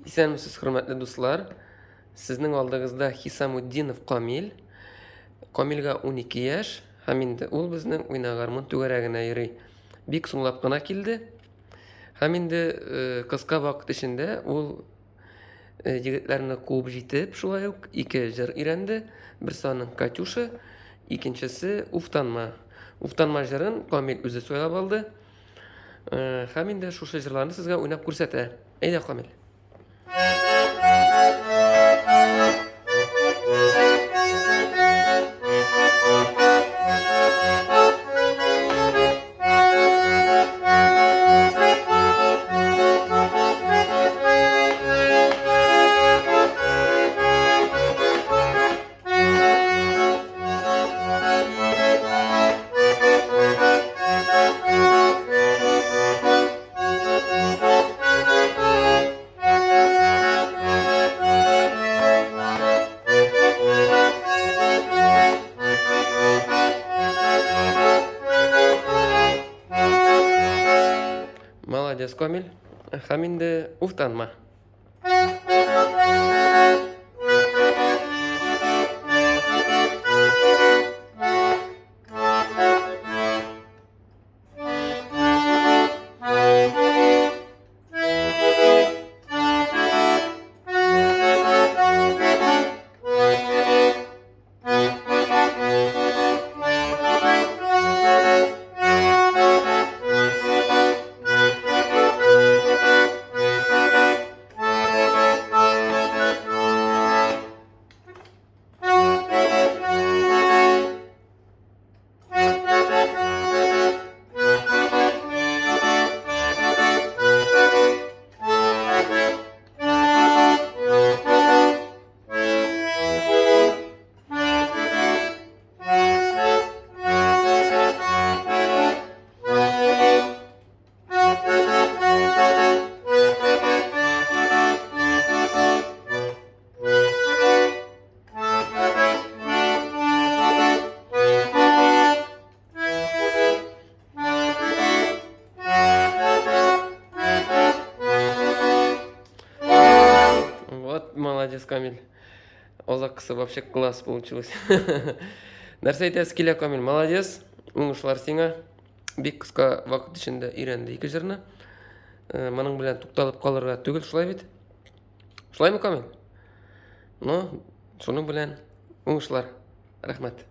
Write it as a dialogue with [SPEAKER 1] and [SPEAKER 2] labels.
[SPEAKER 1] Исәнмесез, хөрмәтле дуслар. Сезнең алдыгызда Хисамуддинов Камил. Камилга 12 яшь, һәм инде ул безнең уйнагармын түгәрәгенә йөри. Бик соңлап кына килде. Һәм инде кыска вакыт эчендә ул егетләрне куып җитеп, шулай ук 2 җыр өйрәнде. Берсе аның Катюша, икенчесе Уфтанма. Уфтанма җырын Камил үзе сөйләп алды. Һәм инде шушы җырларны сезгә уйнап күрсәтә. Әйдә, Камил. Молодец, Камил. Һәм инде Уфтанма. Вот, молодец, Камиль. Олакысы вообще класс получилось. Нәрсә әйтәсез килә, Камиль, молодец. Уңышлар сиңа. Бик кыска вакыт эчендә өйрәнде 2 җырны. Моның белән тукталып калырга түгел, шулай бит? Шулаймы, Камиль? Ну, шуның белән уңышлар. Рәхмәт.